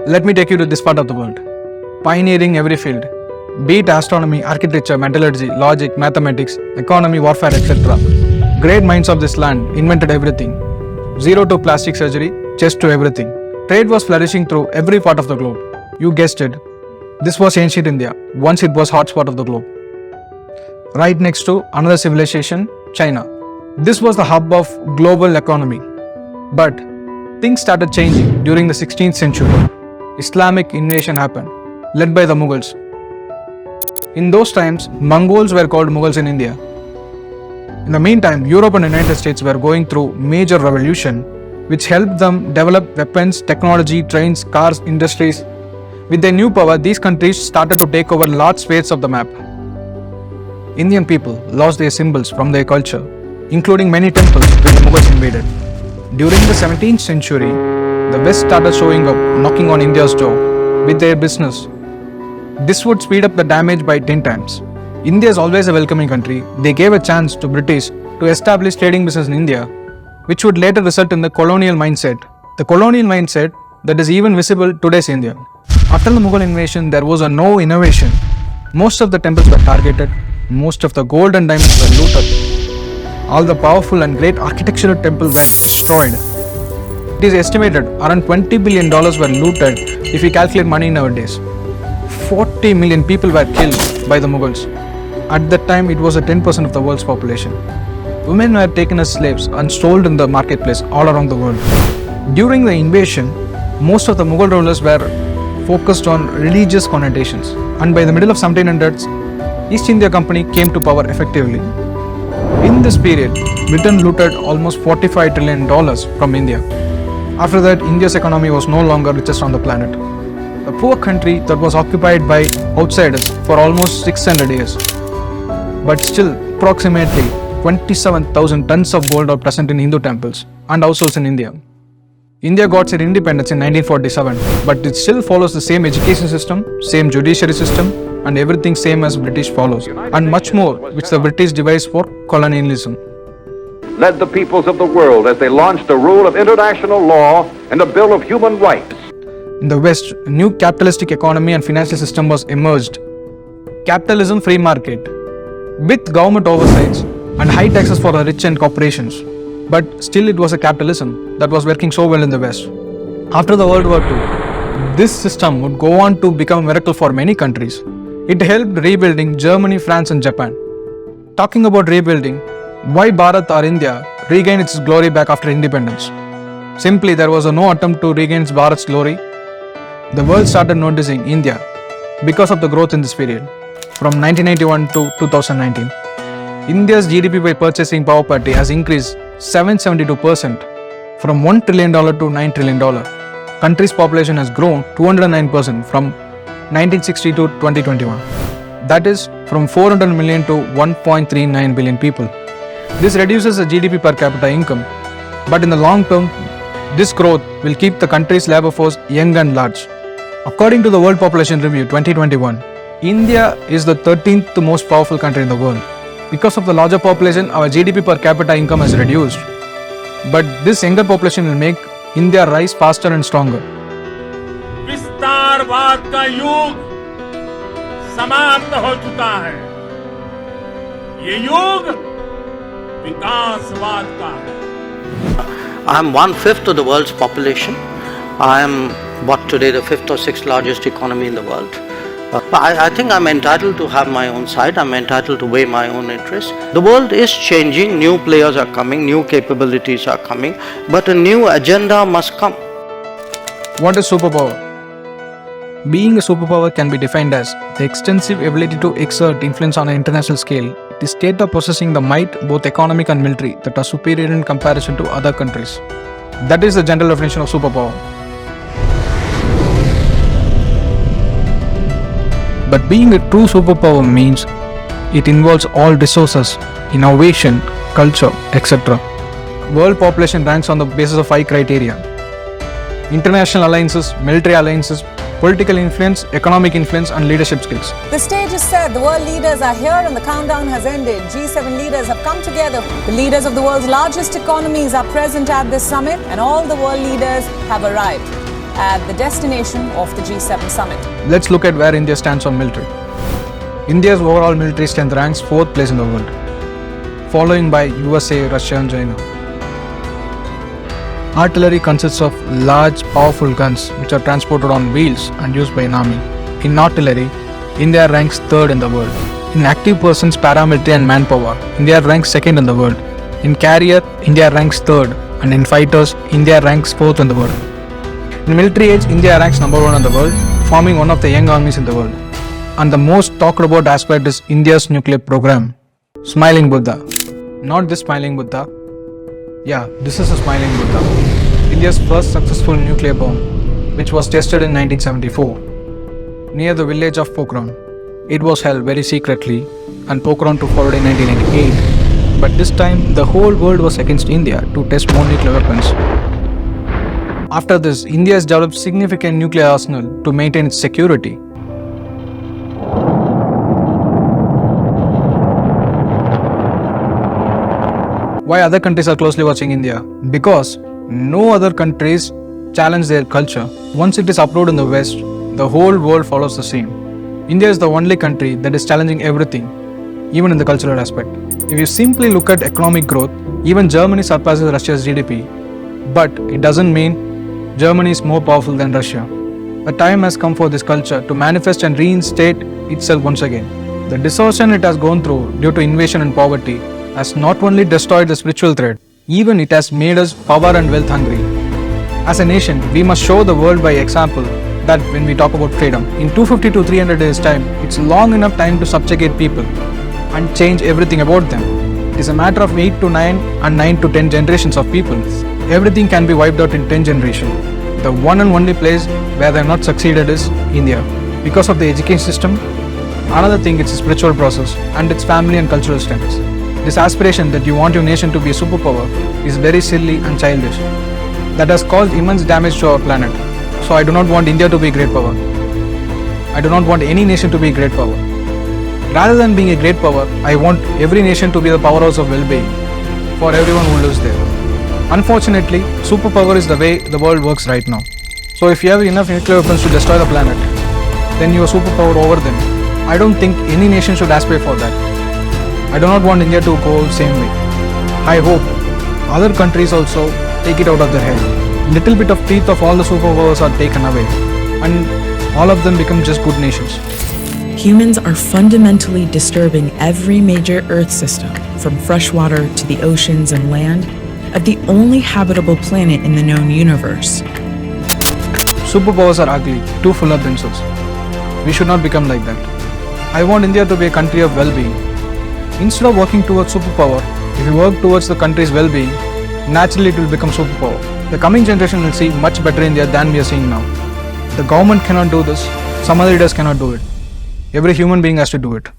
Let me take you to this part of the world. Pioneering every field, be it astronomy, architecture, metallurgy, logic, mathematics, economy, warfare, etc. Great minds of this land invented everything. Zero to plastic surgery, chess to everything. Trade was flourishing through every part of the globe. You guessed it. This was ancient India, once it was hotspot of the globe. Right next to another civilization, China. This was the hub of global economy. But things started changing during the 16th century. Islamic invasion happened, led by the Mughals. In those times, Mongols were called Mughals in India. In the meantime, Europe and the United States were going through major revolution, which helped them develop weapons, technology, trains, cars, industries. With their new power, these countries started to take over large swathes of the map. Indian people lost their symbols from their culture, including many temples when the Mughals invaded. During the 17th century, the West started showing up, knocking on India's door with their business. This would speed up the damage by 10 times. India is always a welcoming country. They gave a chance to British to establish trading business in India, which would later result in the colonial mindset. The colonial mindset that is even visible today's India. After the Mughal invasion, there was no innovation. Most of the temples were targeted. Most of the gold and diamonds were looted. All the powerful and great architectural temples were destroyed. It is estimated around $20 billion were looted if we calculate money nowadays. 40 million people were killed by the Mughals. At that time, it was 10% of the world's population. Women were taken as slaves and sold in the marketplace all around the world. During the invasion, most of the Mughal rulers were focused on religious connotations, and by the middle of 1700s, East India Company came to power effectively. In this period, Britain looted almost $45 trillion from India. After that, India's economy was no longer richest on the planet. A poor country that was occupied by outsiders for almost 600 years. But still, approximately 27,000 tons of gold are present in Hindu temples and households in India. India got its independence in 1947, but it still follows the same education system, same judiciary system, and everything same as British follows, and much more which the British devised for colonialism. Led the peoples of the world as they launched a rule of international law and a Bill of Human Rights. In the West, a new capitalistic economy and financial system was emerged. Capitalism free market, with government oversights and high taxes for the rich and corporations. But still it was a capitalism that was working so well in the West. After the World War II, this system would go on to become a miracle for many countries. It helped rebuilding Germany, France and Japan. Talking about rebuilding, why Bharat or India regained its glory back after independence? Simply, there was no attempt to regain Bharat's glory. The world started noticing India because of the growth in this period. From 1991 to 2019, India's GDP by purchasing power parity has increased 772% from $1 trillion to $9 trillion. Country's population has grown 209% from 1960 to 2021. That is from 400 million to 1.39 billion people. This reduces the GDP per capita income, but in the long term, this growth will keep the country's labor force young and large. According to the World Population Review 2021, India is the 13th most powerful country in the world. Because of the larger population, our GDP per capita income has reduced. But this younger population will make India rise faster and stronger. विस्तारवाद का युग समाप्त हो चुका है. ये युग विकासवाद का है. I am 1/5 of the world's population. I am what today the 5th or 6th largest economy in the world. I think I'm entitled to have my own side. I'm entitled to weigh my own interests. The world is changing. New players are coming. New capabilities are coming. But a new agenda must come. What is superpower? Being a superpower can be defined as the extensive ability to exert influence on an international scale. The state of possessing the might, both economic and military, that are superior in comparison to other countries. That is the general definition of superpower. But being a true superpower means it involves all resources, innovation, culture, etc. World population ranks on the basis of 5 criteria: international alliances, military alliances, political influence, economic influence, and leadership skills. The stage is set, the world leaders are here and the countdown has ended. G7 leaders have come together. The leaders of the world's largest economies are present at this summit and all the world leaders have arrived. at the destination of the G7 summit. Let's look at where India stands on military. India's overall military strength ranks 4th place in the world, following by USA, Russia and China. Artillery consists of large, powerful guns which are transported on wheels and used by an army. In artillery, India ranks 3rd in the world. In active persons, paramilitary and manpower, India ranks 2nd in the world. In carrier, India ranks 3rd, and in fighters, India ranks 4th in the world. In military age, India ranks number 1 in the world, forming one of the young armies in the world. And the most talked about aspect is India's nuclear program. Smiling Buddha. Not this smiling Buddha. Yeah, this is a smiling Buddha. India's first successful nuclear bomb, which was tested in 1974, near the village of Pokhran. It was held very secretly, and Pokhran took forward in 1998. But this time, the whole world was against India to test more nuclear weapons. After this, India has developed significant nuclear arsenal to maintain its security. Why other countries are closely watching India? Because no other countries challenge their culture. Once it is uprooted in the West, the whole world follows the same. India is the only country that is challenging everything, even in the cultural aspect. If you simply look at economic growth, even Germany surpasses Russia's GDP. But it doesn't mean Germany is more powerful than Russia. A time has come for this culture to manifest and reinstate itself once again. The distortion it has gone through due to invasion and poverty has not only destroyed the spiritual thread, even it has made us power and wealth hungry. As a nation, we must show the world by example that when we talk about freedom, in 250 to 300 days time, it's long enough time to subjugate people and change everything about them. It is a matter of 8 to 9 and 9 to 10 generations of people. Everything can be wiped out in 10 generations. The one and only place where they have not succeeded is India. Because of the education system, another thing it's a spiritual process and its family and cultural strengths. This aspiration that you want your nation to be a superpower is very silly and childish. That has caused immense damage to our planet. So I do not want India to be a great power. I do not want any nation to be a great power. Rather than being a great power, I want every nation to be the powerhouse of well-being for everyone who lives there. Unfortunately, superpower is the way the world works right now. So if you have enough nuclear weapons to destroy the planet, then you are superpower over them. I don't think any nation should aspire for that. I do not want India to go the same way. I hope other countries also take it out of their head. Little bit of teeth of all the superpowers are taken away and all of them become just good nations. Humans are fundamentally disturbing every major Earth system, from freshwater to the oceans and land, of the only habitable planet in the known universe. Superpowers are ugly, too full of themselves. We should not become like that. I want India to be a country of well-being. Instead of working towards superpower, if you work towards the country's well-being, naturally it will become superpower. The coming generation will see much better India than we are seeing now. The government cannot do this, some other leaders cannot do it. Every human being has to do it.